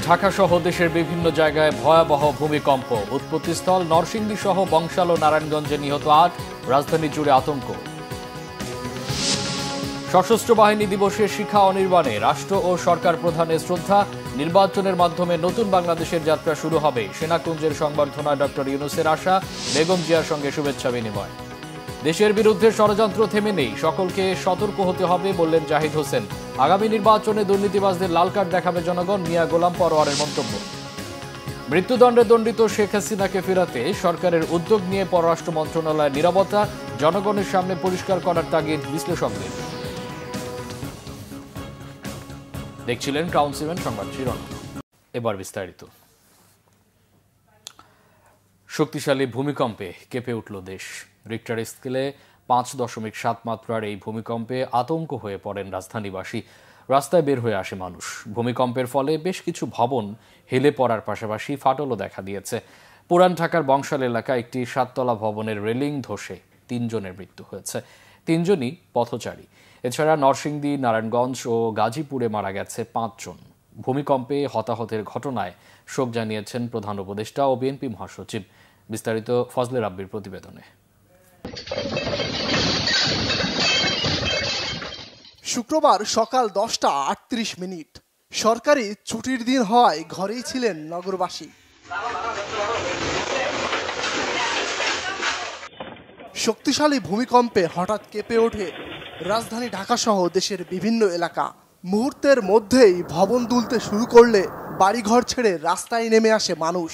ঢাকা সহ দেশের বিভিন্ন জায়গায় ভয়াবহ ভূমিকম্প। উৎপত্তিস্থল নরসিংদী সহ বংশাল ও নারায়ণগঞ্জে নিহত ৮, রাজধানী জুড়ে আতঙ্ক। সশস্ত্র বাহিনী দিবসে শিখা অনির্বাণে রাষ্ট্র ও সরকার প্রধানের শ্রদ্ধা। নির্বাচনের মাধ্যমে নতুন বাংলাদেশের যাত্রা শুরু হবে। সেনাকুঞ্জের সংবর্ধনায় ডক্টর ইউনূসের আশা, বেগম জিয়ার সঙ্গে শুভেচ্ছা বিনিময়। দেশের বিরুদ্ধে ষড়যন্ত্র থেমে নেই, সকলকে সতর্ক হতে হবে বললেন জাহিদ হোসেন। আগামী নির্বাচনে দুর্নীতিবাজদের লাল কার্ড দেখাবে জনগণ, মিয়া গোলাম পরোয়ারের মন্তব্য। মৃত্যুদণ্ডে দণ্ডিত শেখ হাসিনাকে ফেরাতে সরকারের উদ্যোগ নিয়ে পররাষ্ট্র মন্ত্রণালয়ের নীরবতা, জনগণের সামনে পরিষ্কার করার তাগিদ বিশ্লেষকদের। দেখছিলেন ক্রাউন 7 সংবাদ শিরোনাম। এবার বিস্তারিত। শক্তিশালী ভূমিকম্পে কেঁপে উঠল দেশ। রিক্টার স্কেলে 5.7 মাত্রার এই ভূমিকম্পে আতঙ্ক হয়ে পড়েন রাজধানীবাসী। রাস্তায় বের হয়ে আসে মানুষ। ভূমিকম্পের ফলে বেশ কিছু ভবন হেলে পড়ার পাশাপাশি ফাটলও দেখা দিয়েছে। পুরান ঢাকার বংশাল এলাকায় একটি 7তলা ভবনের রেলিং ধসে 3 জনের মৃত্যু হয়েছে। 3 জনই পথচারী। এছাড়া নরসিংদী, নারায়ণগঞ্জ ও গাজীপুরে মারা গেছে 5 জন। ভূমিকম্পে হতাহতের ঘটনায় শোক জানিয়েছেন প্রধান উপদেষ্টা ও বিএনপি মহাসচিব। বিস্তারিত ফজলে রাব্বির প্রতিবেদনে। শুক্রবার সকাল 10:38। সরকারি ছুটির দিন হওয়ায় ঘরেই ছিলেন নগরবাসী। শক্তিশালী ভূমিকম্পে হঠাৎ কেঁপে ওঠে রাজধানী ঢাকা সহ দেশের বিভিন্ন এলাকা। মুহূর্তের মধ্যেই ভবন দুলতে শুরু করলে বাড়িঘর ছেড়ে রাস্তায় নেমে আসে মানুষ।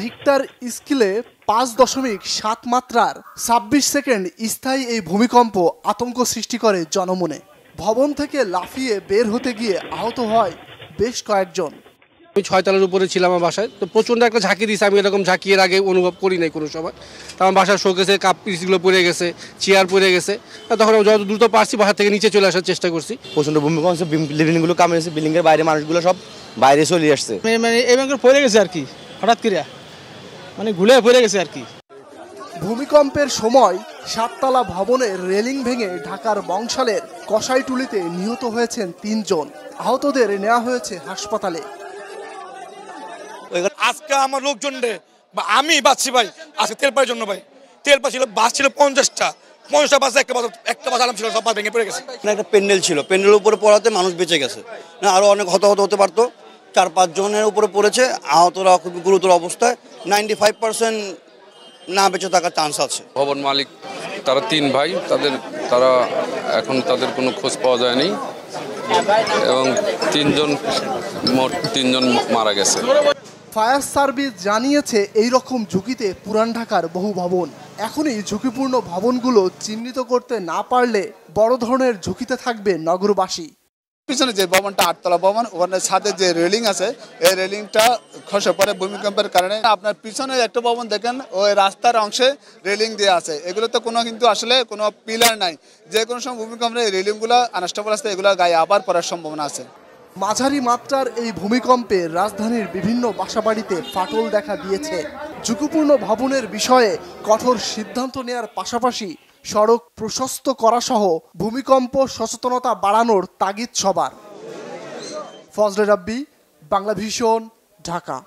রিক্টার স্কেলে 5.7 মাত্রার 26 সেকেন্ড স্থায়ী এই ভূমিকম্প আতঙ্ক সৃষ্টি করে জনমনে। ভবন থেকে লাফিয়ে বের হতে গিয়ে আহত হয় বেশ কয়েকজন। আমি 6 তলার উপরে ছিলাম আমার বাসায়, তো প্রচণ্ড একটা ঝাঁকি দিয়েছে। আমি এরকম ঝাঁকি এর আগে অনুভব করি নাই কোনো সময়। তো আমার বাসার শোকেসে কাপ পিসগুলো পড়ে গেছে, চেয়ার পড়ে গেছে। তখন আমি যত দ্রুত পারছি বাসা থেকে নিচে চলে আসার চেষ্টা করছি। প্রচণ্ড ভূমিকম্প, বিল্ডিংগুলো কামড়েছে, বিল্ডিংয়ের বাইরে মানুষগুলো সব বাইরে চলে আসছে। মানে এই ব্যাংকের পড়ে গেছে আর কি, হঠাৎ করে মানে ঘুরে পড়ে গেছে আর কি। ভূমিকম্পের সময় 7তলা ভবনের রেলিং ভেঙে ঢাকার বংশালের কসাইটুলিতে নিহত হয়েছেন 3 জন। আহতদের নেওয়া হয়েছে হাসপাতালে। আজকে আমার লোকজন বা আমি বাঁচছি ভাই, আজকে তেল পাওয়ার জন্য ভাই। তেল পা ছিল, বাস ছিল 50টা বাসে একটা বাস আরাম ছিল, সব বাস ভেঙে পড়ে গেছে। একটা প্যান্ডেল ছিল, প্যান্ডেলের উপরে পড়াতে মানুষ বেঁচে গেছে না, আরো অনেক হতাহত হতে পারতো। 4-5 জনের উপরে পড়েছে, আহতরা খুব গুরুতর অবস্থায়। 95% না বেঁচে থাকার চান্স আছে। ভবন মালিক তারা 3 ভাই, এখন তাদের কোনো খোঁজ পাওয়া যায়নি এবং 3 জন মারা গেছে। ফায়ার সার্ভিস জানিয়েছে এই রকম ঝুঁকিতে পুরান ঢাকার বহু ভবন। এখনই ঝুঁকিপূর্ণ ভবনগুলো চিহ্নিত করতে না পারলে বড় ধরনের ঝুঁকিতে থাকবে নগরবাসী। পিছনে যে ভবনটা 8তলা ভবন, ওখানে ছাদের যে রেলিং আছে, এই রেলিংটা খসে পড়ে ভূমিকম্পের কারণে। আপনার পিছনে একটা ভবন দেখেন, ওই রাস্তার অংশে রেলিং দেওয়া আছে, এগুলোতে কিন্তু আসলে কোনো পিলার নাই। যে কোনো সময় ভূমিকম্পে এই রেলিংগুলো আনস্টেবল আছে, এগুলো গায়ে আবার পড়ার সম্ভাবনা আছে। মাঝারি মাত্রার এই ভূমিকম্পে রাজধানীর বিভিন্ন বাসাবাড়িতে ফাটল দেখা দিয়েছে। ঝুঁকিপূর্ণ ভবনের বিষয়ে কঠোর সিদ্ধান্ত নেয়ার পাশাপাশি সড়ক প্রশস্ত করা সহ ভূমিকম্প সচেতনতা বাড়ানোর তাগিদ সবার। ফজলে রাব্বি, বাংলাভিশন, ঢাকা।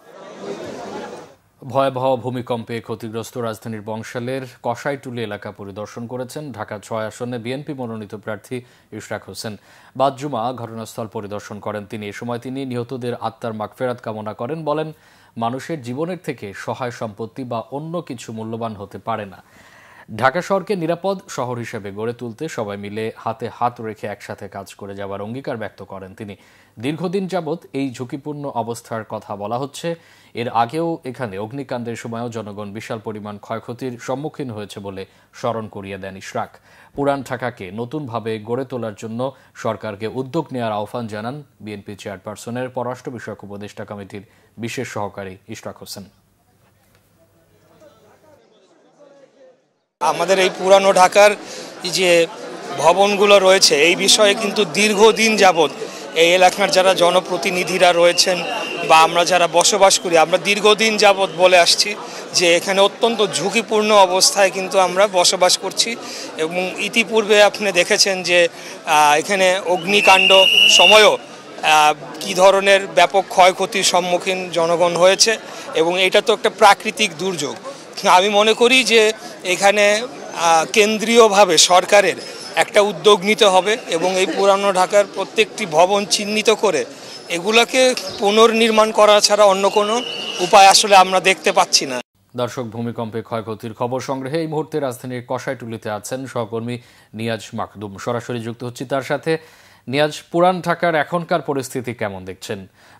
ভয়াবহ ভূমিকম্পে ক্ষতিগ্রস্ত রাজধানীর বংশালের কসাইটুলি এলাকা পরিদর্শন করেছেন ঢাকা 6 আসনে বিএনপি মনোনীত প্রার্থী ইশরাক হোসেন। বাদ জুমা ঘটনাস্থল পরিদর্শন করেন তিনি। এ সময় তিনি নিহতদের আত্মার মাগফিরাত কামনা করেন। বলেন, মানুষের জীবনের থেকে সহায় সম্পত্তি বা অন্য কিছু মূল্যবান হতে পারে না। ঢাকা শহরকে নিরাপদ শহর হিসেবে গড়ে তুলতে সবাই মিলে হাতে হাত রেখে একসাথে কাজ করে যাওয়ার অঙ্গীকার ব্যক্ত করেন তিনি। দীর্ঘদিন যাবৎ এই ঝুঁকিপূর্ণ অবস্থার কথা বলা হচ্ছে। এর আগেও এখানে অগ্নিকাণ্ডের সময়ও জনগণ বিশাল পরিমাণ ক্ষয়ক্ষতির সম্মুখীন হয়েছে বলে স্মরণ করিয়ে দেন ইশরাক। পুরান ঢাকাকে নতুনভাবে গড়ে তোলার জন্য সরকারকে উদ্যোগ নেওয়ার আহ্বান জানান বিএনপি চেয়ারপারসনের পররাষ্ট্র বিষয়ক উপদেষ্টা কমিটির বিশেষ সহকারী ইশরাক হোসেন। আমাদের এই পুরানো ঢাকার যে ভবনগুলো রয়েছে, এই বিষয়ে কিন্তু দীর্ঘদিন যাবৎ এই এলাকার যারা জনপ্রতিনিধিরা রয়েছেন বা আমরা যারা বসবাস করি, আমরা দীর্ঘদিন যাবৎ বলে আসছি যে এখানে অত্যন্ত ঝুঁকিপূর্ণ অবস্থায় কিন্তু আমরা বসবাস করছি। এবং ইতিপূর্বে আপনি দেখেছেন যে এখানে অগ্নিকাণ্ড সময়ও কি ধরনের ব্যাপক ক্ষয়ক্ষতির সম্মুখীন জনগণ হয়েছে, এবং এটা তো একটা প্রাকৃতিক দুর্যোগ। আমি মনে করি যে এখানে কেন্দ্রীয়ভাবে সরকারের একটা উদ্যোগ নিতে হবে এবং এই পুরানো ঢাকার প্রত্যেকটি ভবন চিহ্নিত করে এগুলোকে পুনর্নির্মাণ করা ছাড়া অন্য কোনো উপায় আসলে আমরা দেখতে পাচ্ছি না। দর্শক, ভূমিকম্পে ক্ষয়ক্ষতির খবর সংগ্রহে এই মুহূর্তে রাজধানীর কষাইটুলিতে আছেন সহকর্মী নিয়াজ মাকদুম। সরাসরি যুক্ত হচ্ছি তার সাথে। নিয়াজ, পুরান ঢাকার এখনকার পরিস্থিতি কেমন দেখছেন?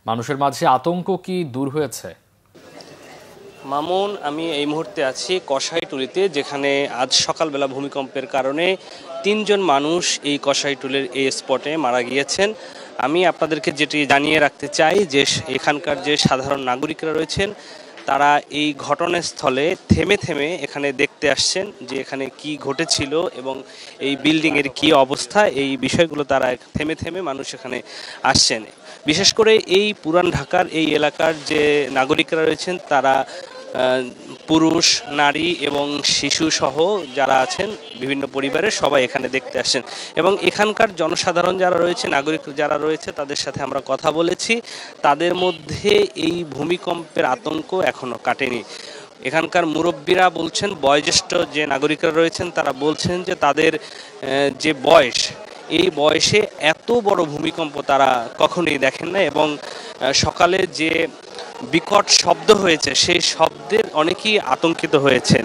মানুষের মাঝে আতঙ্ক কি দূর হয়েছে? মামুন, আমি এই মুহূর্তে আছি কষাইটুলিতে, যেখানে আজ সকালবেলা ভূমিকম্পের কারণে 3 জন মানুষ এই কষাইটুলির এই স্পটে মারা গিয়েছেন। আমি আপনাদেরকে যেটি জানিয়ে রাখতে চাই যে এখানকার যে সাধারণ নাগরিকরা রয়েছেন তারা এই ঘটনাস্থলে থেমে থেমে এখানে দেখতে আসছেন যে এখানে কি ঘটেছিল এবং এই বিল্ডিংয়ের কি অবস্থা, এই বিষয়গুলো তারা থেমে থেমে মানুষ এখানে আসছেন। বিশেষ করে এই পুরান ঢাকার এই এলাকার যে নাগরিকরা রয়েছেন তারা পুরুষ, নারী এবং শিশু সহ যারা আছেন বিভিন্ন পরিবারের সবাই এখানে দেখতে আসেন। এবং এখানকার জনসাধারণ যারা রয়েছে, নাগরিক যারা রয়েছে, তাদের সাথে আমরা কথা বলেছি। তাদের মধ্যে এই ভূমিকম্পের আতঙ্ক এখনো কাটেনি। এখানকার মুরব্বীরা বলছেন, বয়োজ্যেষ্ঠ যে নাগরিকরা রয়েছেন তারা বলছেন যে তাদের যে বয়স, এই বয়সে এত বড় ভূমিকম্প তারা কখনোই দেখেন না, এবং সকালে যে বিকট শব্দ হয়েছে সেই শব্দের অনেকেই আতঙ্কিত হয়েছেন,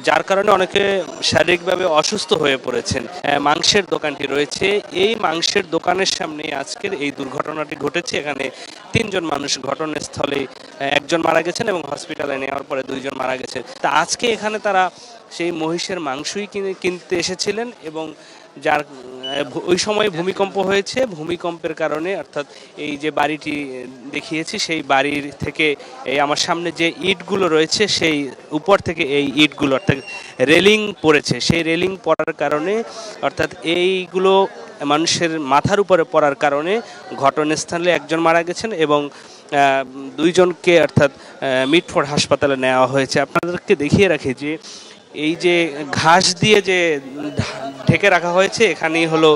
যার কারণে অনেকে শারীরিকভাবে অসুস্থ হয়ে পড়েছেন। মাংসের দোকানটি রয়েছে, এই মাংসের দোকানের সামনে আজকের এই দুর্ঘটনাটি ঘটেছে। এখানে 3 জন মানুষ ঘটনাস্থলে, 1 জন মারা গেছেন এবং হসপিটালে নেওয়ার পরে 2 জন মারা গেছেন। তা আজকে এখানে তারা সেই মহিষের মাংসই কিনতে এসেছিলেন, এবং যার ওই সময় ভূমিকম্প হয়েছে। ভূমিকম্পের কারণে, অর্থাৎ এই যে বাড়িটি দেখিয়েছি সেই বাড়ির থেকে এই আমার সামনে যে ইটগুলো রয়েছে সেই উপর থেকে এই ইটগুলো অর্থাৎ রেলিং পড়েছে। সেই রেলিং পড়ার কারণে, অর্থাৎ এইগুলো মানুষের মাথার উপরে পড়ার কারণে ঘটনাস্থলে 1 জন মারা গেছেন এবং 2 জনকে অর্থাৎ মিটফোর্ড হাসপাতালে নেওয়া হয়েছে। আপনাদেরকে দেখিয়ে রাখি যে এই যে ঘাস দিয়ে যে ঢেকে রাখা হয়েছে, এখানেই হলো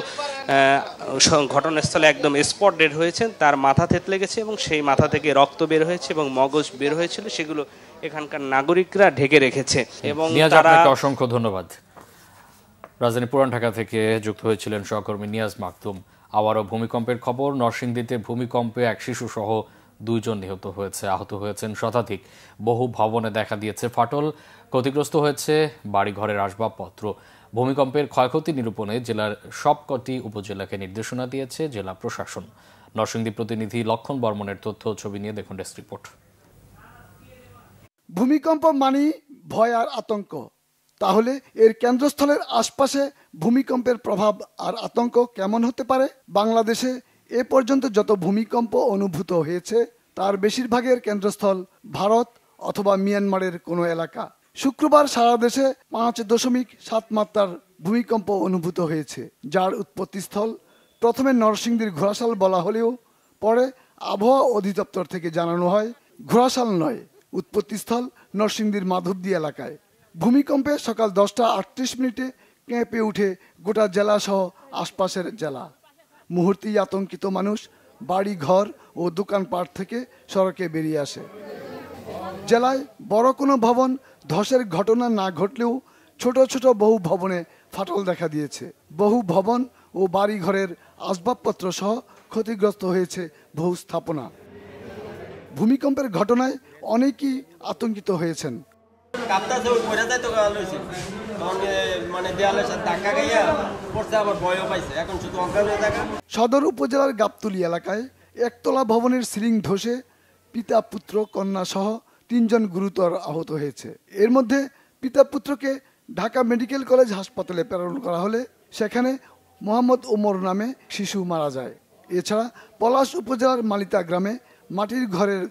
ঘটনাস্থলে একদম স্পট ডেড হয়েছেন, তার মাথা থেতলে গেছে এবং সেই মাথা থেকে রক্ত বের হয়েছে এবং মগজ বের হয়েছিল, সেগুলো এখানকার নাগরিকরা ঢেকে রেখেছে। এবং আপনাকে অসংখ্য ধন্যবাদ। রাজধানী পুরান ঢাকা থেকে যুক্ত হয়েছিলেন সহকর্মী নিয়াজ মাকদুম। আবারও ভূমিকম্পের খবর। নরসিংদীতে ভূমিকম্পে 1 শিশু সহ 2 জন নিহত হয়েছে, আহত হয়েছেন শতাধিক। বহু ভবনে দেখা দিয়েছে ফাটল, ক্ষতিগ্রস্ত হয়েছে বাড়িঘরের আসবাবপত্র। ভূমিকম্পের ক্ষয়ক্ষতি নিরূপণে জেলার সবকটি উপজেলাকে নির্দেশনা দিয়েছে জেলা প্রশাসন। নরসিংদী প্রতিনিধি লক্ষণ বর্মনের তথ্য ছবি নিয়ে দেখুন ডেস্ক রিপোর্ট। ভূমিকম্প মানেই ভয় আর আতঙ্ক, তাহলে এর কেন্দ্রস্থলের আশপাশে ভূমিকম্পের প্রভাব আর আতঙ্ক কেমন হতে পারে? বাংলাদেশে এ পর্যন্ত যত ভূমিকম্প অনুভূত হয়েছে তার বেশিরভাগের কেন্দ্রস্থল ভারত অথবা মিয়ানমারের কোনো এলাকা। শুক্রবার সারা দেশে 5.7 মাত্রার ভূমিকম্প অনুভূত হয়েছে, যার উৎপত্তিস্থল প্রথমে নরসিংদীর ঘোড়াশাল বলা হলেও পরে আবহাওয়া অধিদপ্তর থেকে জানানো হয় ঘোড়াশাল নয়, উৎপত্তিস্থল নরসিংদীর মাধবদী এলাকায়। ভূমিকম্পে সকাল 10টা 38 কেঁপে উঠে গোটা জেলা সহ আশপাশের জেলা। মুহূর্তেই আতঙ্কিত মানুষ বাড়ি ঘর ও দোকানপাট থেকে সড়কে বেরিয়ে আসে। জেলায় বড় কোনো ভবন ধসের ঘটনা না ঘটলেও ছোট ছোট বহু ভবনে ফাটল দেখা দিয়েছে। বহু ভবন ও বাড়ি ঘরের আসবাবপত্র সহ ক্ষতিগ্রস্ত হয়েছে বহু স্থাপনা। ভূমিকম্পের ঘটনায় অনেকেই আতঙ্কিত হয়েছেন। সদর উপজেলার গাবতলী এলাকায় একতলা ভবনের সিলিং ধসে পিতা পুত্র কন্যা সহ 3 জন গুরুতর আহত হয়েছে। এর মধ্যে পিতা পুত্রকে ঢাকা মেডিকেল কলেজ হাসপাতালে প্রেরণ করা হলে সেখানে মোহাম্মদ ওমর নামে শিশু মারা যায়। এছাড়া পলাশ উপজেলার মালিতা গ্রামে মাটির ঘরের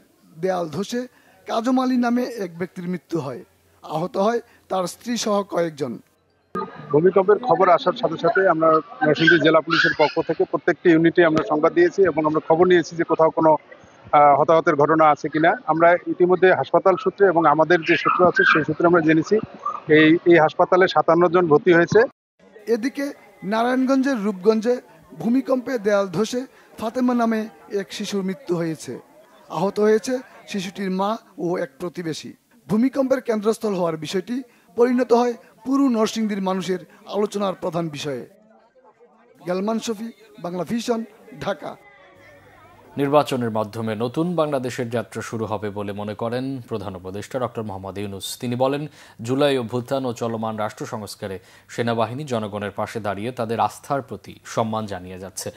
দেয়াল ধসে কাজম আলী নামে এক ব্যক্তির মৃত্যু হয়, আহত হয় তার স্ত্রী সহ কয়েকজন। ভূমিকম্পের খবর আসার সাথে সাথে আমরা নরসিংদী জেলা পুলিশের পক্ষ থেকে প্রত্যেকটি ইউনিটে আমরা সংবাদ দিয়েছি এবং আমরা খবর নিয়েছি যে কোথাও কোনো হতাহতের ঘটনা আছে কিনা। আমরা ইতিমধ্যে হাসপাতাল সূত্রে এবং আমাদের যে সূত্র আছে সেই সূত্রে আমরা জেনেছি এই হাসপাতালে 57 জন ভর্তি হয়েছে। এদিকে নারায়ণগঞ্জের রূপগঞ্জে ভূমিকম্পে দেয়াল ধসে ফাতেমা নামে এক শিশুর মৃত্যু হয়েছে। আহত হয়েছে শিশুটির মা ও এক প্রতিবেশী। ভূমিকম্পের কেন্দ্রস্থল হওয়ার বিষয়টি পরিণত হয় পুরো নরসিংদীর মানুষের আলোচনার প্রধান বিষয়ে। গেলমান শফি, বাংলা ভিশন, ঢাকা। নির্বাচনের মাধ্যমে নতুন বাংলাদেশের যাত্রা শুরু হবে বলে মনে করেন প্রধান উপদেষ্টা ডক্টর মোহাম্মদ ইউনূস। তিনি বলেন, জুলাই অভ্যুত্থান ও চলমান রাষ্ট্র সংস্কারে সেনাবাহিনী জনগণের পাশে দাঁড়িয়ে তাদের আস্থার প্রতি সম্মান জানিয়ে যাচ্ছে।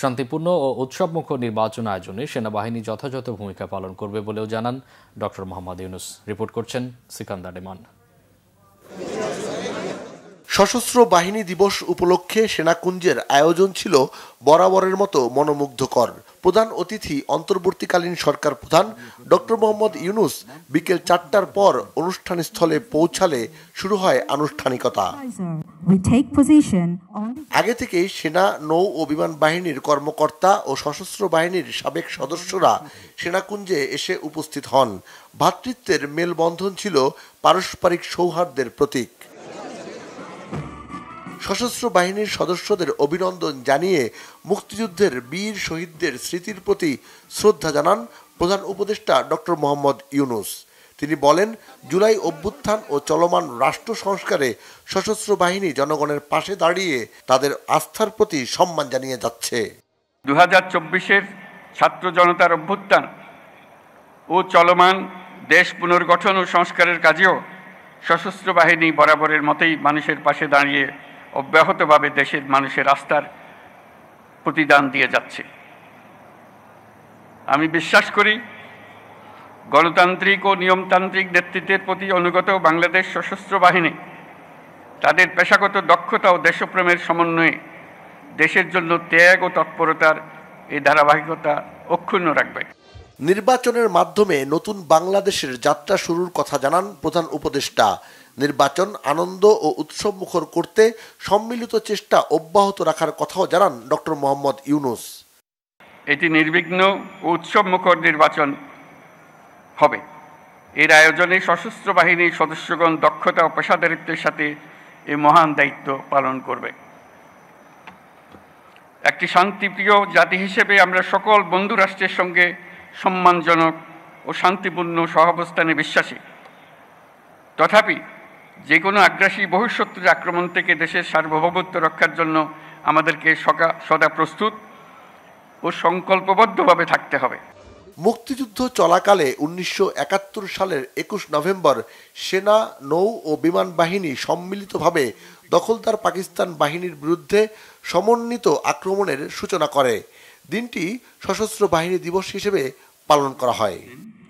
শান্তিপূর্ণ ও উৎসবমুখর নির্বাচন আয়োজনে সেনাবাহিনী যথাযথ ভূমিকা পালন করবে বলেও জানান ডক্টর মোহাম্মদ ইউনূস। রিপোর্ট করছেন সিকান্দার রেমান। সশস্ত্র বাহিনী দিবস উপলক্ষে সেনাকুঞ্জের আয়োজন ছিল বরাবরের মতো মনোমুগ্ধকর। প্রধান অতিথি অন্তর্বর্তীকালীন সরকার প্রধান ডক্টর মোহাম্মদ ইউনূস বিকেল 4টার পর অনুষ্ঠান স্থলে পৌঁছালে শুরু হয় আনুষ্ঠানিকতা। আগে থেকেই সেনা, নৌ ও বিমান বাহিনীর কর্মকর্তা ও সশস্ত্র বাহিনীর সাবেক সদস্যরা সেনাকুঞ্জে এসে উপস্থিত হন। ভ্রাতৃত্বের মেলবন্ধন ছিল পারস্পরিক সৌহার্দ্যের প্রতীক। সশস্ত্র বাহিনীর সদস্যদের অভিনন্দন জানিয়ে মুক্তিযুদ্ধের বীর শহীদদের স্মৃতির প্রতি শ্রদ্ধা জানান প্রধান উপদেষ্টা ডক্টর মোহাম্মদ ইউনূস। তিনি বলেন, জুলাই অভ্যুত্থান ও চলমান রাষ্ট্র সংস্কারে সশস্ত্র বাহিনী জনগণের পাশে দাঁড়িয়ে তাদের আস্থার প্রতি সম্মান জানিয়ে যাচ্ছে। 2024-এর ছাত্র জনতার অভ্যুত্থান ও চলমান দেশ পুনর্গঠন ও সংস্কারের কাজেও সশস্ত্র বাহিনী বরাবরের মতোই মানুষের পাশে দাঁড়িয়ে অব্যাহতভাবে দেশের মানুষের আস্থার প্রতিদান দিয়ে যাচ্ছে। আমি বিশ্বাস করি, গণতান্ত্রিক ও নিয়মতান্ত্রিক নেতৃত্বের প্রতি অনুগত বাংলাদেশ সশস্ত্র বাহিনী তাদের পেশাগত দক্ষতা ও দেশপ্রেমের সমন্বয়ে দেশের জন্য ত্যাগ ও তৎপরতার এই ধারাবাহিকতা অক্ষুণ্ণ রাখবে। নির্বাচনের মাধ্যমে নতুন বাংলাদেশের যাত্রা শুরুর কথা জানান প্রধান উপদেষ্টা। নির্বাচন আনন্দ ও উৎসবমুখর করতে সম্মিলিত চেষ্টা অব্যাহত রাখার কথাও জানান ডক্টর মোহাম্মদ ইউনূস। এটি নির্বিঘ্ন ও উৎসবমুখর নির্বাচন হবে। এর আয়োজনে সশস্ত্র বাহিনীর সদস্যগণ দক্ষতা ও পেশাদারিত্বের সাথে এই মহান দায়িত্ব পালন করবে। একটি শান্তিপ্রিয় জাতি হিসেবে আমরা সকল বন্ধু রাষ্ট্রের সঙ্গে সম্মানজনক ও শান্তিপূর্ণ সহাবস্থানে বিশ্বাসী। তথাপি যে কোনো আগ্রাসী বহিঃশত্রুর আক্রমণ থেকে দেশের সার্বভৌমত্ব রক্ষার জন্য আমাদেরকে সদা প্রস্তুত ও সংকল্পবদ্ধভাবে থাকতে হবে। মুক্তিযুদ্ধ চলাকালে 1971 সালের 21 নভেম্বর সেনা, নৌ ও বিমান বাহিনী সম্মিলিতভাবে দখলদার পাকিস্তান বাহিনীর বিরুদ্ধে সমন্বিত আক্রমণের সূচনা করে। দিনটি সশস্ত্র বাহিনী দিবস হিসেবে পালন করা হয়।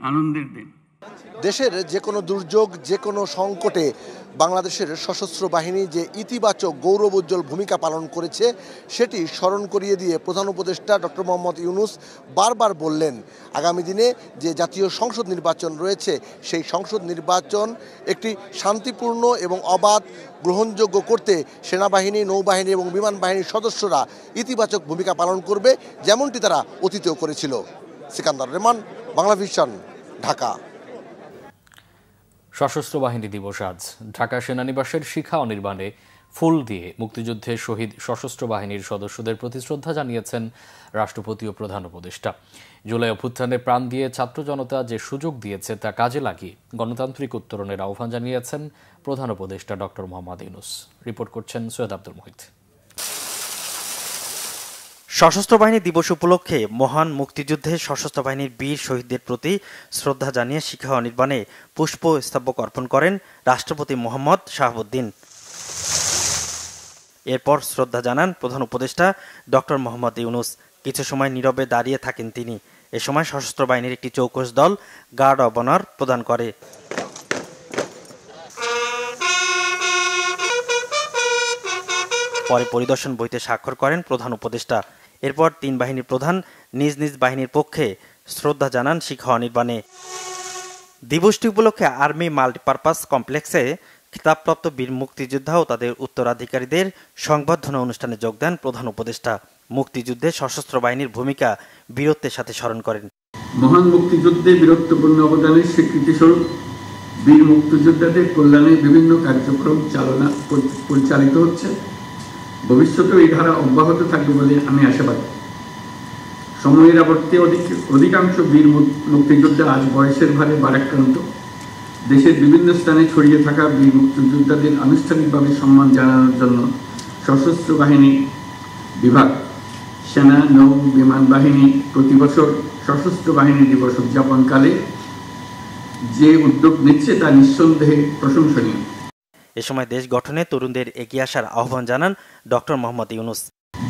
আনন্দের দিন। দেশের যে কোনো দুর্যোগ, যে কোনো সংকটে বাংলাদেশের সশস্ত্র বাহিনী যে ইতিবাচক গৌরবোজ্জ্বল ভূমিকা পালন করেছে সেটি স্মরণ করিয়ে দিয়ে প্রধান উপদেষ্টা ডক্টর মোহাম্মদ ইউনূস বারবার বললেন, আগামী দিনে যে জাতীয় সংসদ নির্বাচন রয়েছে সেই সংসদ নির্বাচন একটি শান্তিপূর্ণ এবং অবাধ গ্রহণযোগ্য করতে সেনাবাহিনী, নৌবাহিনী এবং বিমান বাহিনীর সদস্যরা ইতিবাচক ভূমিকা পালন করবে, যেমনটি তারা অতীতেও করেছিল। সিকান্দার রেমান, বাংলা ভিশন, ঢাকা। সশস্ত্র বাহিনী দিবস আজ। ঢাকা সেনানিবাসের শিখা অনির্বাণে ফুল দিয়ে মুক্তিযুদ্ধে শহীদ সশস্ত্র বাহিনীর সদস্যদের প্রতি শ্রদ্ধা জানিয়েছেন রাষ্ট্রপতি ও প্রধান উপদেষ্টা। জুলাই অভ্যুত্থানে প্রাণ দিয়ে ছাত্র জনতা যে সুযোগ দিয়েছে তা কাজে লাগিয়ে গণতান্ত্রিক উত্তরণের আহ্বান জানিয়েছেন প্রধান উপদেষ্টা ডক্টর মোহাম্মদ ইউনূস। রিপোর্ট করছেন সৈয়দ আব্দুল মুহিত। সশস্ত্র বাহিনী দিবস উপলক্ষে মহান মুক্তিযুদ্ধে সশস্ত্র বাহিনীর বীর শহীদদের প্রতি শ্রদ্ধা জানিয়ে শিখা অনির্বাণে পুষ্প স্তবক অর্পণ করেন রাষ্ট্রপতি মোহাম্মদ শাহাবুদ্দিন। এরপর শ্রদ্ধা জানান প্রধান উপদেষ্টা ডক্টর মোহাম্মদ ইউনূস। কিছু সময় নীরবে দাঁড়িয়ে থাকেন তিনি। এ সময় সশস্ত্র বাহিনীর একটি চৌকস দল গার্ড অব অনার প্রদান করে। পরে পরিদর্শন বইতে স্বাক্ষর করেন প্রধান উপদেষ্টা। এরপর তিন বাহিনীর প্রধান নিজ নিজ বাহিনীর পক্ষে শ্রদ্ধা জানান শিখা অনির্বাণে। দিবসটি উপলক্ষে আর্মি মাল্টিপারপাস কমপ্লেক্সে খিতাবপ্রাপ্ত বীর মুক্তিযোদ্ধা ও তাদের উত্তরাধিকারীদের সংবর্ধনা অনুষ্ঠানে যোগ দেন প্রধান উপদেষ্টা। মুক্তিযুদ্ধে সশস্ত্র বাহিনীর ভূমিকা বীরত্বের সাথে স্মরণ করেন। মহান মুক্তিযুদ্ধে বীরত্বপূর্ণ অবদানের স্বীকৃতিস্বরূপ বীর মুক্তিযোদ্ধাদের কল্যাণে বিভিন্ন কার্যক্রম পরিচালিত হচ্ছে। ভবিষ্যতেও এই ধারা অব্যাহত থাকবে বলে আমি আশাবাদী। সময়ের আবর্তে অধিকাংশ বীর মুক্তিযোদ্ধা আজ বয়সের ভারে ভারাক্রান্ত। দেশের বিভিন্ন স্থানে ছড়িয়ে থাকা বীর মুক্তিযোদ্ধাদের আনুষ্ঠানিকভাবে সম্মান জানানোর জন্য সশস্ত্র বাহিনী বিভাগ, সেনা, নৌ বিমান বাহিনী প্রতি বছর সশস্ত্র বাহিনী দিবস উদযাপনকালে যে উদ্যোগ নিচ্ছে তা নিঃসন্দেহে প্রশংসনীয়। এ সময় দেশ গঠনে তরুণদের এগিয়ে আসার আহ্বান জানান ডক্টর মোহাম্মদ ইউনূস।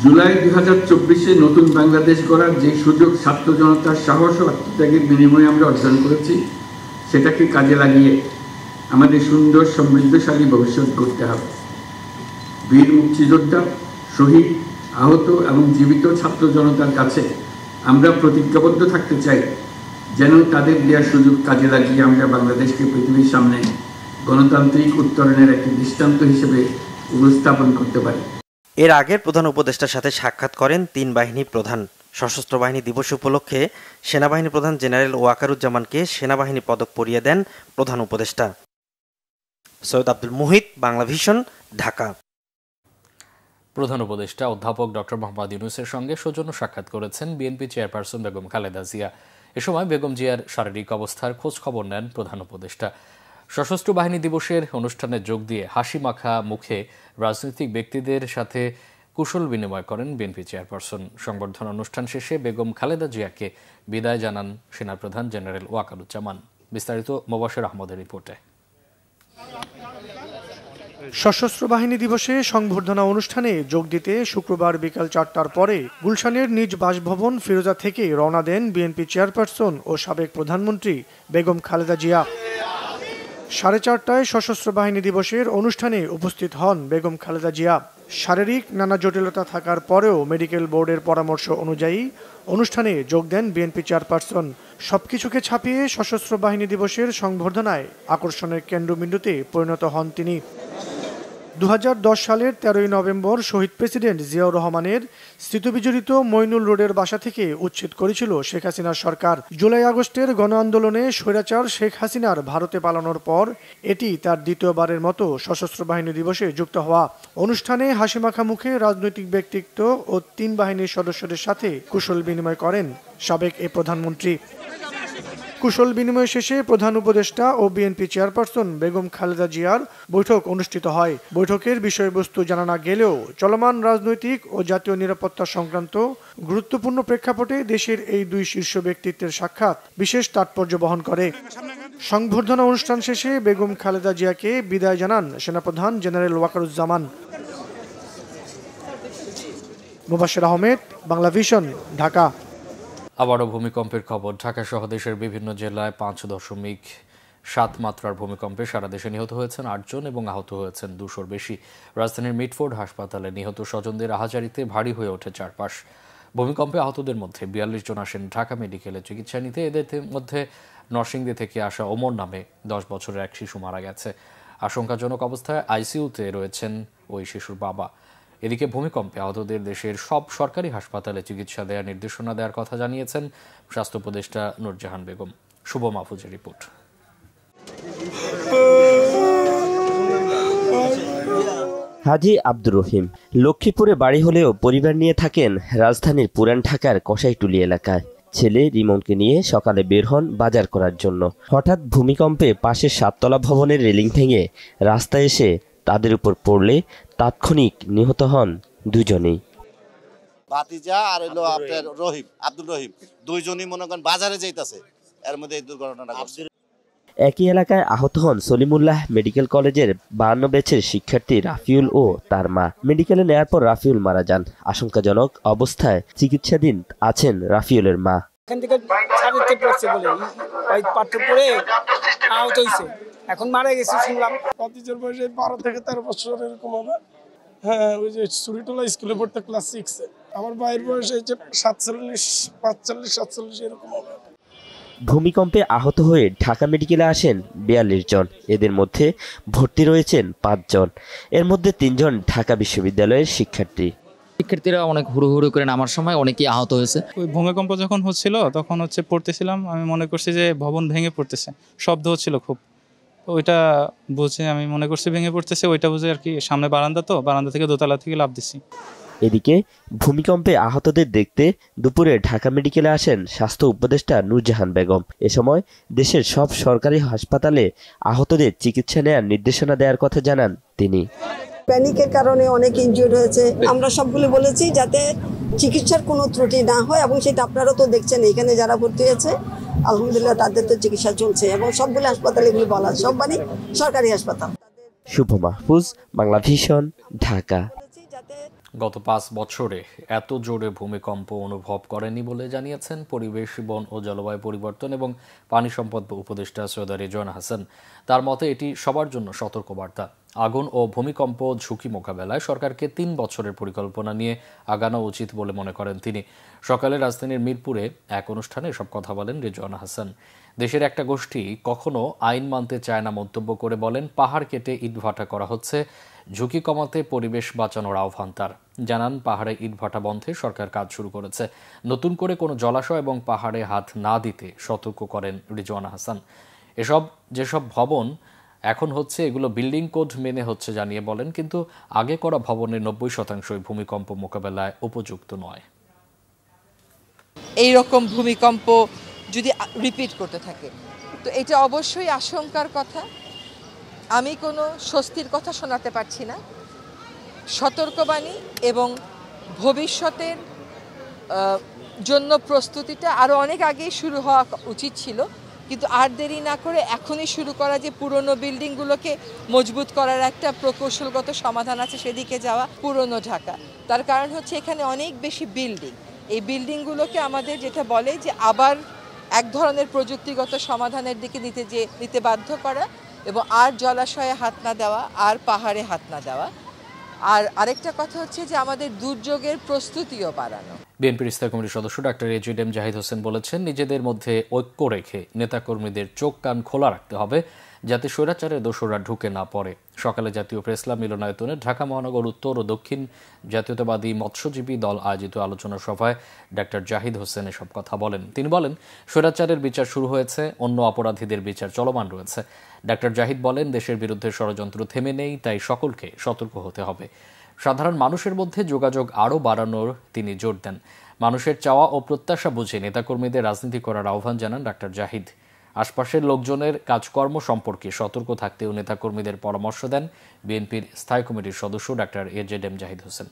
জুলাই 2024-এ নতুন বাংলাদেশ গড়ার যে সুযোগ ছাত্র জনতার সাহস ও আত্মত্যাগের বিনিময়ে আমরা অর্জন করেছি, সেটাকে কাজে লাগিয়ে আমাদের সুন্দর সমৃদ্ধশালী ভবিষ্যৎ গড়তে হবে। বীর মুক্তিযোদ্ধা, শহীদ, আহত এবং জীবিত ছাত্র জনতার কাছে আমরা প্রতিজ্ঞাবদ্ধ থাকতে চাই যেন তাদের দেওয়ার সুযোগ কাজে লাগিয়ে আমরা বাংলাদেশকে পৃথিবীর সামনে গণতান্ত্রিক উত্তরণের একটি দৃষ্টান্ত হিসেবে উপস্থাপন করতে পারি। এর আগের প্রধান উপদেষ্টার সাথে সাক্ষাৎ করেন 3 বাহিনী প্রধান। সশস্ত্র বাহিনী দিবস উপলক্ষে সেনাবাহিনী প্রধান জেনারেল ওয়াকারুজ্জামানকে সেনাবাহিনী পদক পরিয়ে দেন প্রধান উপদেষ্টা। সৈয়দ আব্দুল মুহিত, বাংলা ভিশন, ঢাকা। প্রধান উপদেষ্টা অধ্যাপক ডক্টর মোহাম্মদ ইউনূসের সঙ্গে সৌজন্য সাক্ষাৎ করেছেন বিএনপি চেয়ারপারসন বেগম খালেদা জিয়া। এ সময় বেগম জিয়ার শারীরিক অবস্থার খোঁজ খবর নেন প্রধান উপদেষ্টা। সশস্ত্র বাহিনী দিবসের অনুষ্ঠানে যোগ দিয়ে হাসি মাখা মুখে রাজনৈতিক ব্যক্তিদের সাথে কুশল বিনিময় করেন বিএনপি চেয়ারপারসন। সংবর্ধনা অনুষ্ঠান শেষে বেগম খালেদা জিয়াকে বিদায় জানান সেনাপ্রধান জেনারেল ওয়াকারুজ্জামান। বিস্তারিত মোবাশের আহমদের রিপোর্টে। সশস্ত্র বাহিনী দিবসে সংবর্ধনা অনুষ্ঠানে যোগ দিতে শুক্রবার বিকাল 4টার পরে গুলশানের নিজ বাসভবন ফিরোজা থেকে রওনা দেন বিএনপি চেয়ারপারসন ও সাবেক প্রধানমন্ত্রী বেগম খালেদা জিয়া। 4:30টায় সশস্ত্র বাহিনী দিবসের অনুষ্ঠানে উপস্থিত হন বেগম খালেদা জিয়া। শারীরিক নানা জটিলতা থাকার পরেও মেডিকেল বোর্ডের পরামর্শ অনুযায়ী অনুষ্ঠানে যোগ দেন বিএনপি চেয়ারপারসন। সবকিছুকে ছাপিয়ে সশস্ত্র বাহিনী দিবসের সংবর্ধনায় আকর্ষণের কেন্দ্রবিন্দুতে পরিণত হন তিনি। 2010 সালের 13ই নভেম্বর শহীদ প্রেসিডেন্ট জিয়াউর রহমানের স্মৃতিবিজড়িত মইনুল রোডের বাসা থেকে উচ্ছেদ করেছিল শেখ হাসিনার সরকার। জুলাই আগস্টের গণ আন্দোলনে স্বৈরাচার শেখ হাসিনার ভারতে পালানোর পর এটি তার দ্বিতীয়বারের মতো সশস্ত্র বাহিনী দিবসে যুক্ত হওয়া। অনুষ্ঠানে হাসিমাখা মুখে রাজনৈতিক ব্যক্তিত্ব ও 3 বাহিনীর সদস্যদের সাথে কুশল বিনিময় করেন সাবেক এ প্রধানমন্ত্রী। কুশল বিনিময় শেষে প্রধান উপদেষ্টা ও বিএনপি চেয়ারপারসন বেগম খালেদা জিয়ার বৈঠক অনুষ্ঠিত হয়। বৈঠকের বিষয়বস্তু জানা না গেলেও চলমান রাজনৈতিক ও জাতীয় নিরাপত্তা সংক্রান্ত গুরুত্বপূর্ণ প্রেক্ষাপটে দেশের এই 2 শীর্ষ ব্যক্তিত্বের সাক্ষাৎ বিশেষ তাৎপর্য বহন করে। সংবর্ধনা অনুষ্ঠান শেষে বেগম খালেদা জিয়াকে বিদায় জানান সেনাপ্রধান জেনারেল ওয়াকারুজ্জামান। মুবাশির আহমেদ, বাংলা ভিশন, ঢাকা। আবারও ভূমিকম্পের খবর। ঢাকা সহ দেশের বিভিন্ন জেলায় 5.7 মাত্রার ভূমিকম্পে সারা দেশে নিহত হয়েছেন 8 জন এবং আহত হয়েছেন 200-র বেশি। রাজধানীর মিটফোর্ড হাসপাতালে নিহত স্বজনদের আহাজারিতে ভারী হয়ে ওঠে চারপাশ। ভূমিকম্পে আহতদের মধ্যে 42 জন আসেন ঢাকা মেডিকেলে চিকিৎসা নিতে। এদের মধ্যে নরসিংদী থেকে আসা ওমর নামে 10 বছরের এক শিশু মারা গেছে। আশঙ্কাজনক অবস্থায় আইসিইউতে রয়েছেন ওই শিশুর বাবা। এদিকে ভূমিকম্পে আহতদের দেশের সব সরকারি হাসপাতালে চিকিৎসা দেওয়ার নির্দেশনা দেওয়ার কথা জানিয়েছেন স্বাস্থ্য উপদেষ্টা নূরজাহান বেগম। শুভ মাহফুজের রিপোর্ট। হাজী আব্দুর রহিম লক্ষ্মীপুরে বাড়ি হলেও পরিবার নিয়ে থাকেন রাজধানীর পুরান ঢাকার কসাইটুলি এলাকায়। ছেলে রিমনকে নিয়ে সকালে বের হন বাজার করার জন্য। হঠাৎ ভূমিকম্পে পাশের 7তলা ভবনের রেলিং ভেঙে রাস্তায় এসে তাদের উপর পড়লে তাৎক্ষণিক নিহত হন দুজনেই। ভাতিজা আর হলো আপনার রহিম, আব্দুল রহিম, দুইজনই মনে করেন বাজারে যাইতাছে, এর মধ্যে এই দুর্ঘটনাটা ঘটছে। একই এলাকায় আহত হন সলিমুল্লাহ মেডিকেল কলেজের 52 ব্যাচের শিক্ষার্থী রাফিউল ও তার মা। মেডিকেলে নেয়ার পর রাফিউল মারা যান। আশঙ্কাজনক অবস্থায় চিকিৎসাধীন আছেন রাফিউলের মা। এখান থেকে ছাড়তে পড়ছে বলে ওই পাত্র পড়ে আহত হইছে, এখন মারা গেছে শুনলাম। ভাতিজার বয়স 12 থেকে 13 বছর এরকম হবে। হ্যাঁ, ওই যে সুরিটোলা স্কুলে পড়তে ক্লাস 6-এ। আমার ভাইয়ের বয়স হচ্ছে 45, 47 এরকম হবে। ভূমিকম্পে আহত হয়ে ঢাকা মেডিকেলে আসেন 42 জন। এদের মধ্যে ভর্তি রয়েছেন 5 জন। এর মধ্যে 3 জন ঢাকা বিশ্ববিদ্যালয়ের শিক্ষার্থী। শিক্ষার্থীরা অনেক হুড়োহুড়ো করে নামার সময় অনেকেই আহত হয়েছে। ওই ভূমিকম্প যখন হচ্ছিল তখন পড়তেছিলাম, আমি মনে করছি যে ভবন ভেঙে পড়তেছে, শব্দ হচ্ছিল খুব। ওইটা বুঝে আমি মনে করছি ভেঙে পড়তেছে, ওইটা বুঝে আর কি সামনে বারান্দা, তো বারান্দা থেকে দোতলা থেকে লাফ দিছি। এদিকে ভূমিকম্পে আহতদের দেখতে দুপুরে ঢাকা মেডিকেলে আসেন স্বাস্থ্য উপদেষ্টা নূরজাহান বেগম। এ সময় দেশের সব সরকারি হাসপাতালে আহতদের চিকিৎসা নেওয়ার নির্দেশনা দেওয়ার কথা জানান তিনি। প্যানিকের কারণে অনেক ইনজিওর্ড হয়েছে, আমরা সবগুলো বলেছি যাতে চিকিৎসার কোনো ত্রুটি না হয়, এবং সেটা আপনারা তো দেখছেন এখানে যারা ভর্তি হয়েছে আলহামদুলিল্লাহ তাদের তো চিকিৎসা চলছে, এবং সবগুলো হাসপাতালে এগুলো বলা, সব মানে সরকারি হাসপাতাল। শুভ মাহফুজ, বাংলা ভিশন, ঢাকা। গত 5 বছরে এত জোরে ভূমিকম্প অনুভব করেনি বলে জানিয়েছেন পরিবেশ, বন ও জলবায়ু পরিবর্তন এবং পানি সম্পদ উপদেষ্টা সৈয়দ রিজওয়ানা হাসান। তার মতে এটি সবার জন্য সতর্কবার্তা। আগুন ও ভূমিকম্প ঝুঁকি মোকাবেলায় সরকারকে 3 বছরের পরিকল্পনা নিয়ে আগানো উচিত বলে মনে করেন তিনি। সকালে রাজধানীর মিরপুরে এক অনুষ্ঠানে এসব কথা বলেন রিজওয়ানা হাসান। দেশের একটা গোষ্ঠী কখনো আইন মানতে চায় না মন্তব্য করে বলেন, পাহাড় কেটে ইটভাটা করা হচ্ছে, ঝুঁকি কমাতে পরিবেশ বাঁচানোর আহ্বান তার। জানান, পাহাড়ে ইটভাটা বন্ধে সরকার কাজ শুরু করেছে। নতুন করে কোনো জলাশয় এবং পাহাড়ে হাত না দিতে সতর্ক করেন রিজওয়ানা হাসান। যেসব ভবন এখন হচ্ছে এগুলো বিল্ডিং কোড মেনে হচ্ছে জানিয়ে বলেন, কিন্তু আগে করা ভবনের 90% ভূমিকম্প মোকাবেলায় উপযুক্ত নয়। এই রকম ভূমিকম্প যদি রিপিট করতে থাকে তো এটা অবশ্যই আশঙ্কার কথা। আমি কোনো স্বস্তির কথা শোনাতে পারছি না। সতর্কবাণী এবং ভবিষ্যতের জন্য প্রস্তুতিটা আরও অনেক আগেই শুরু হওয়া উচিত ছিল, কিন্তু আর দেরি না করে এখনই শুরু করা, যে পুরনো বিল্ডিংগুলোকে মজবুত করার একটা প্রকৌশলগত সমাধান আছে সেদিকে যাওয়া। পুরনো ঢাকা, তার কারণ হচ্ছে এখানে অনেক বেশি বিল্ডিং, এই বিল্ডিংগুলোকে আমাদের যেটা বলে যে আবার এক ধরনের প্রযুক্তিগত সমাধানের দিকে নিতে বাধ্য করা, এবং আর জলাশয়ে হাত না দেওয়া, আর পাহাড়ে হাত না দেওয়া। আর আরেকটা কথা হচ্ছে যে আমাদের দুর্যোগের প্রস্তুতিও বাড়ানো। বিএনপির স্থায়ী কমিটির সদস্য ডাক্তার এজিএম জাহিদ হোসেন বলেছেন, নিজেদের মধ্যে ঐক্য রেখে নেতাকর্মীদের চোখ কান খোলা রাখতে হবে যাতে স্বৈরাচারের দোসররা ঢুকে না পড়ে। সকালে জাতীয় প্রেস ক্লাব মিলনায়তনে ঢাকা মহানগর উত্তর ও দক্ষিণ জাতীয়তাবাদী মৎস্যজীবী দল আয়োজিত আলোচনা সভায় ডাক্তার জাহিদ হোসেন এসব কথা বলেন। তিনি বলেন, স্বৈরাচারের বিচার শুরু হয়েছে, অন্য অপরাধীদের বিচার চলমান রয়েছে। ডাক্তার জাহিদ বলেন, দেশের বিরুদ্ধে ষড়যন্ত্র থেমে নেই, তাই সকলকে সতর্ক হতে হবে। সাধারণ মানুষের মধ্যে যোগাযোগ আরও বাড়ানোর তিনি জোর দেন। মানুষের চাওয়া ও প্রত্যাশা বুঝে নেতাকর্মীদের রাজনীতি করার আহ্বান জানান ডাক্তার জাহিদ। আশপাশের লোকজনের কাজকর্ম সম্পর্কে সতর্ক থাকতেও নেতাকর্মীদের পরামর্শ দেন বিএনপির স্থায়ী কমিটির সদস্য ডাক্তার এজিএম জাহিদ হোসেন।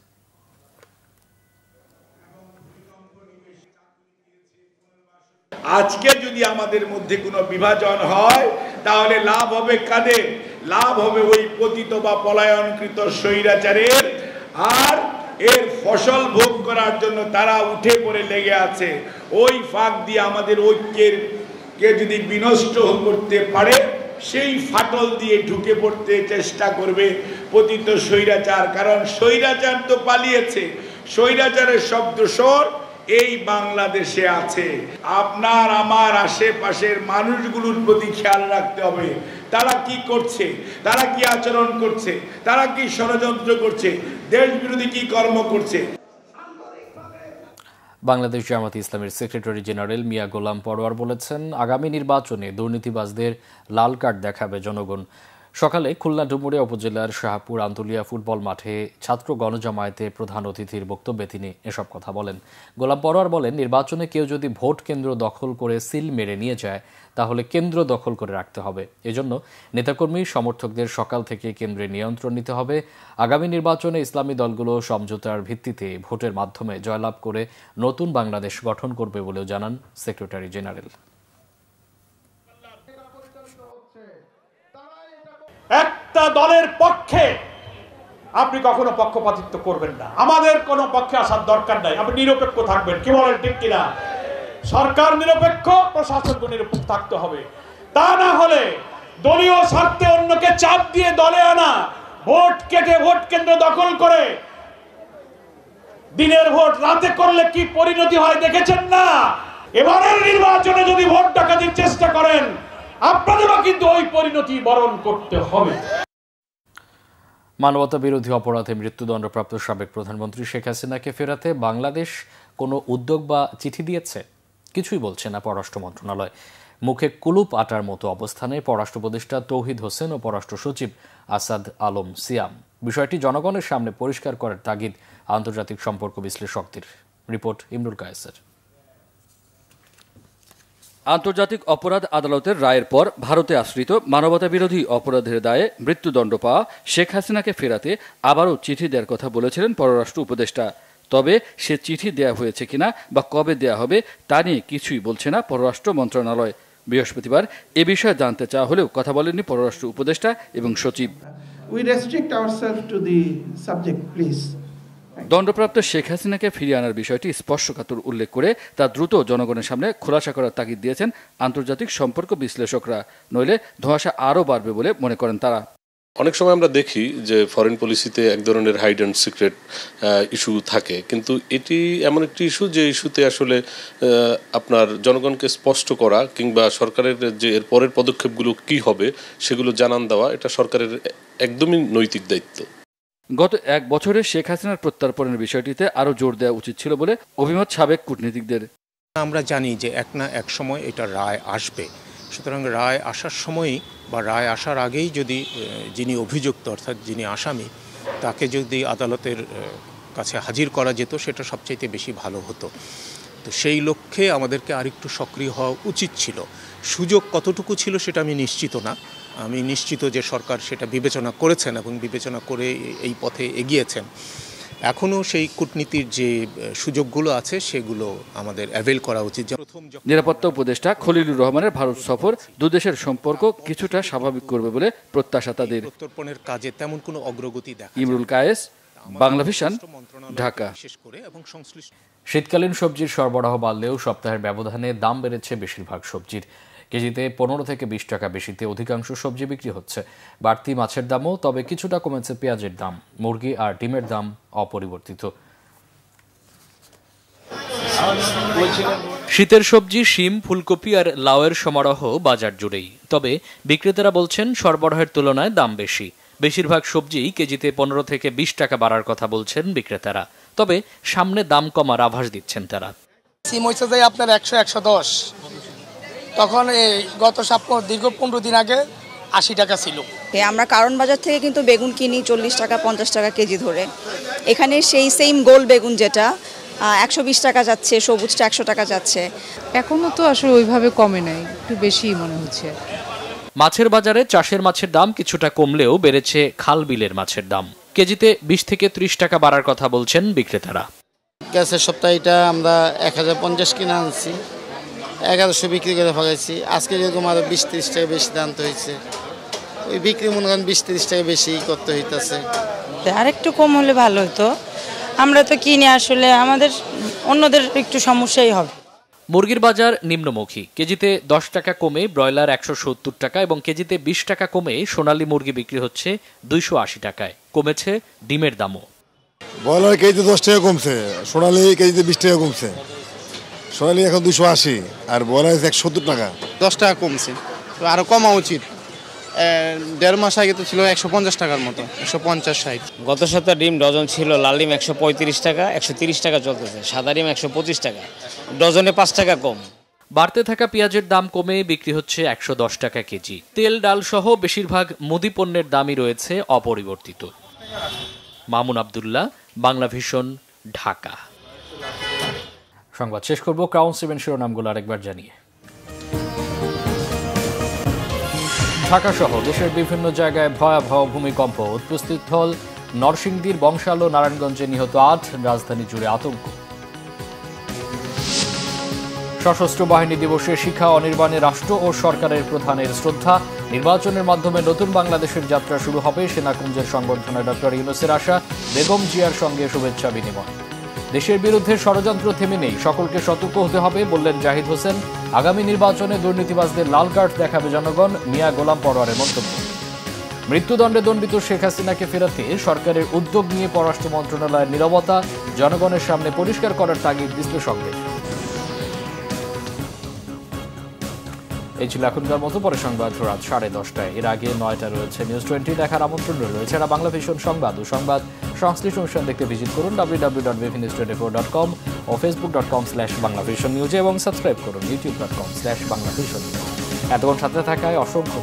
আজকে যদি আমাদের মধ্যে কোনো বিভাজন হয় তাহলে লাভ হবে কাদের? লাভ হবে ওই পতিত বা পলায়নকৃত স্বৈরাচারের। আর এর ফসল ভোগ করার জন্য তারা উঠে পড়ে লেগে আছে। ওই ফাঁক দিয়ে আমাদের ঐক্যের কে যদি বিনষ্ট করতে পারে, সেই ফাটল দিয়ে ঢুকে পড়তে চেষ্টা করবে পতিত স্বৈরাচার। কারণ স্বৈরাচার তো পালিয়েছে, স্বৈরাচারের শব্দস্বর এই বাংলাদেশে আছে। আপনার আমার আশেপাশের মানুষগুলোর প্রতি খেয়াল রাখতে হবে, তারা কি করছে, তারা কি আচরণ করছে, তারা কি ষড়যন্ত্র করছে, দেশ বিরোধী কি কর্ম করছে। বাংলাদেশ জামায়াতে ইসলামের সেক্রেটারি জেনারেল মিয়া গোলাম পরোয়ার বলেছেন, আগামী নির্বাচনে দুর্নীতিবাজদের লাল কার্ড দেখাবে জনগণ। সকালে খুলনা ডুমুরিয়া উপজেলার শাহপুর আন্তলিয়া ফুটবল মাঠে ছাত্র গণজামায়াতে প্রধান অতিথির বক্তব্যে তিনি এসব কথা বলেন। গোলাম পরোয়ার বলেন, নির্বাচনে কেউ যদি ভোট কেন্দ্র দখল করে সিল মেরে নিয়ে যায় তাহলে কেন্দ্র দখল করে রাখতে হবে। এজন্য নেতাকর্মী সমর্থকদের সকাল থেকে কেন্দ্রে নিয়ন্ত্রণ নিতে হবে। আগামী নির্বাচনে ইসলামী দলগুলো সমঝোতার ভিত্তিতে ভোটের মাধ্যমে জয়লাভ করে নতুন বাংলাদেশ গঠন করবে বলেও জানান সেক্রেটারি জেনারেল। একটা দলের পক্ষে আপনি কখনো পক্ষপাতিত্ব করবেন না। আমাদের কোনো পক্ষে আসার দরকার নাই, আপনি নিরপেক্ষ থাকবেন। কি বলেন, ঠিক কিনা? সরকার নিরপেক্ষ, প্রশাসনকে নিরপেক্ষ থাকতে হবে। তা না হলে দলীয় স্বার্থে অন্যকে চাপ দিয়ে দলে আনা, ভোট কেটে ভোট কেন্দ্র দখল করে দিনের ভোট রাতে করলে কি পরিণতি হয় দেখেছেন না? এবারের নির্বাচনে যদি ভোট ডাকাতির চেষ্টা করেন আপনাদেরও কিন্তু ওই পরিণতি বরণ করতে হবে। মানবতা বিরোধী অপরাধে মৃত্যুদণ্ডপ্রাপ্ত সাবেক প্রধানমন্ত্রী শেখ হাসিনাকে ফেরাতে বাংলাদেশ কোনো উদ্যোগ বা চিঠি দিয়েছে? কিছুই বলছে না পররাষ্ট্র মন্ত্রণালয়। মুখে কুলুপ আটার মতো অবস্থানে পররাষ্ট্র উপদেষ্টা তৌহিদ হোসেন ও পররাষ্ট্র সচিব আসাদ আলম সিয়াম। বিষয়টি জনগণের সামনে পরিষ্কার করার তাগিদ আন্তর্জাতিক সম্পর্ক বিশ্লেষকদের। রিপোর্ট ইমরুল কায়েসের। আন্তর্জাতিক অপরাধ আদালতের রায়ের পর ভারতে আশ্রিত মানবতাবিরোধী অপরাধের দায়ে মৃত্যুদণ্ড পাওয়া শেখ হাসিনাকে ফেরাতে আবারও চিঠি দেওয়ার কথা বলেছিলেন পররাষ্ট্র উপদেষ্টা। তবে সে চিঠি দেয়া হয়েছে কিনা বা কবে দেয়া হবে তা নিয়ে কিছুই বলছে না পররাষ্ট্র মন্ত্রণালয়। বৃহস্পতিবার এ বিষয়ে জানতে চাওয়া হলেও কথা বলেননি পররাষ্ট্র উপদেষ্টা এবং সচিব। দণ্ডপ্রাপ্ত শেখ হাসিনাকে ফিরিয়ে আনার বিষয়টি স্পর্শকাতর উল্লেখ করে তা দ্রুত জনগণের সামনে খোলাসা করার তাগিদ দিয়েছেন আন্তর্জাতিক সম্পর্ক বিশ্লেষকরা, নইলে ধোঁয়াশা আরও বাড়বে বলে মনে করেন তারা। অনেক সময় আমরা দেখি যে ফরেন পলিসিতে এক ধরনের হাইড অ্যান্ড সিক্রেট ইস্যু থাকে, কিন্তু এটি এমন একটি ইস্যু যে ইস্যুতে আসলে আপনার জনগণকে স্পষ্ট করা কিংবা সরকারের যে এর পরের পদক্ষেপগুলো কি হবে সেগুলো জানান দেওয়া, এটা সরকারের একদমই নৈতিক দায়িত্ব। গত এক বছরে শেখ হাসিনার প্রত্যর্পণের বিষয়টিতে আরও জোর দেওয়া উচিত ছিল বলে অভিমত সাবেক কূটনীতিকদের। আমরা জানি যে এক না এক সময় এটা রায় আসবে, সুতরাং রায় আসার সময়ই বা রায় আসার আগেই যদি যিনি অভিযুক্ত অর্থাৎ যিনি আসামি তাকে যদি আদালতের কাছে হাজির করা যেত সেটা সবচাইতে বেশি ভালো হতো। তো সেই লক্ষ্যে আমাদেরকে আরেকটু সক্রিয় হওয়া উচিত ছিল। সুযোগ কতটুকু ছিল সেটা আমি নিশ্চিত না। আমি নিশ্চিত যে সরকার সেটা বিবেচনা করেছেন এবং বিবেচনা করে এই পথে এগিয়েছেন। এখনও সেই কূটনীতির যে সুযোগগুলো আছে সেগুলো আমাদের অ্যাভেল করা উচিত। নিরাপত্তা উপদেষ্টা খলিলুর রহমানের ভারত সফর দুদেশের সম্পর্ক কিছুটা স্বাভাবিক করবে বলে প্রত্যাশা তাদের। প্রত্যর্পণের কাজে তেমন কোনো অগ্রগতি দেখা। ইমরুল কায়েস, বাংলা ভিশন, ঢাকা। শীতকালীন সবজির সরবরাহ বাড়লেও সপ্তাহের ব্যবধানে দাম বেড়েছে বেশিরভাগ সবজির। কেজিতে 15 থেকে 20 টাকা বেশিতে অধিকাংশ সবজি বিক্রি হচ্ছে। বাড়তি মাছের দামও, তবে কিছুটা কমেছে পেঁয়াজের দাম। মুরগি আর ডিমের দাম অপরিবর্তিত। শীতের সবজি শিম, ফুলকপি আর লাউয়ের সমারোহ বাজার জুড়েই। তবে বিক্রেতারা বলছেন সরবরাহের তুলনায় দাম বেশি। বেশিরভাগ সবজি কেজিতে 15 থেকে 20 টাকা বাড়ার কথা বলছেন বিক্রেতারা, তবে সামনে দাম কমার আভাস দিচ্ছেন তারা। সিম হচ্ছে যে আপনার 100-110, তখন এই গত দীর্ঘ 15 দিন আগে 80 টাকা ছিল। আমরা কারণ বাজার থেকে কিন্তু বেগুন কিনি 40 টাকা 50 টাকা কেজি ধরে। এখানে সেই সেম গোল বেগুন যেটা 120 টাকা যাচ্ছে, সবুজটা 100 টাকা যাচ্ছে। এখনো তো আসলে ওইভাবে কমে নাই, একটু বেশিই মনে হচ্ছে। মাছের বাজারে চাষের মাছের দাম কিছুটা কমলেও বেড়েছে খাল বিলের মাছের দাম। কেজিতে 20 থেকে 30 টাকা বাড়ার কথা বলছেন বিক্রেতারা। গ্যাসের সপ্তাহে এটা আমরা 1050 কিনে আনছি, 1100 বিক্রি করে ফাঁকাইছি। আজকে যেরকম আরো 20-30 টাকা বেশি দামতে হয়েছে, ওই বিক্রি মনে করেন 20-30 টাকা বেশি করতে হইতেছে। আর একটু কম হলে ভালো হতো, আমরা তো কিনে আসলে আমাদের অন্যদের একটু সমস্যাই হবে। মুরগির বাজার নিম্নমুখী। কেজিতে 10 টাকা কমে ব্রয়লার 170 টাকা এবং কেজিতে 20 টাকা কমে সোনালী মুরগি বিক্রি হচ্ছে 280 টাকায়। কমেছে ডিমের দামও। ব্রয়লার কেজিতে 10 টাকা কমছে, সোনালী কেজিতে 20 টাকা কমছে। সোনালী এখন 280 আর ব্রয়লার 170 টাকা। 10 টাকা কমছে, তো আরো কমা উচিত। 1.5 মাস আগে তো ছিল 150 টাকার মতো, 150-60। গত সপ্তাহে ডিম ডজন ছিল লাল ডিম 135 টাকা, 130 টাকা চলতেছে। সাদা ডিম 125 টাকা, ডজনে 5 টাকা কম। বাড়তে থাকা পেঁয়াজের দাম কমে বিক্রি হচ্ছে 110 টাকা কেজি। তেল, ডাল সহ বেশিরভাগ মুদি পণ্যের দামই রয়েছে অপরিবর্তিত। মামুন আব্দুল্লাহ, বাংলা ভিশন, ঢাকা। সংবাদ শেষ করব ক্রাউন 7 শিরোনামগুলো আরেকবার জানিয়ে। ঢাকা সহ দেশের বিভিন্ন জায়গায় ভয়াবহ ভূমিকম্প। উৎপত্তিস্থল নরসিংদীর বংশাল ও নারায়ণগঞ্জে নিহত 8, রাজধানী জুড়ে আতঙ্ক। সশস্ত্র বাহিনী দিবসে শিখা অনির্বাণে রাষ্ট্র ও সরকারের প্রধানের শ্রদ্ধা। নির্বাচনের মাধ্যমে নতুন বাংলাদেশের যাত্রা শুরু হবে। সেনাকুঞ্জের সংবর্ধনায় ডক্টর ইউনূসের আশা। বেগম জিয়ার সঙ্গে শুভেচ্ছা বিনিময়। দেশের বিরুদ্ধে ষড়যন্ত্র থেমে নেই, সকলকে সতর্ক হতে হবে বললেন জাহিদ হোসেন। আগামী নির্বাচনে দুর্নীতিবাজদের লাল কার্ড দেখাবে জনগণ, মিয়া গোলাম পরোয়ারের মন্তব্য। মৃত্যুদণ্ডে দণ্ডিত শেখ হাসিনাকে ফেরাতে সরকারের উদ্যোগ নিয়ে পররাষ্ট্র মন্ত্রণালয়ের নীরবতা, জনগণের সামনে পরিষ্কার করার তাগিদ বিশ্লেষকদের। এই ছিল এখনকার মতো। পরে সংবাদ রাত 10:30টায়। এর আগে 9টায় রয়েছে নিউজ 20 দেখার আমন্ত্রণ রয়েছে। এছাড়া বাংলা ভিশন সংবাদ ও সংবাদ সংশ্লিষ্ট অনুষ্ঠান দেখতে ভিজিট করুন www.bfnews24.com ও facebook.com/banglavisionnews এবং সাবস্ক্রাইব করুন youtube.com/banglavisionnews। এতক্ষণ সাথে থাকায় অসংখ্য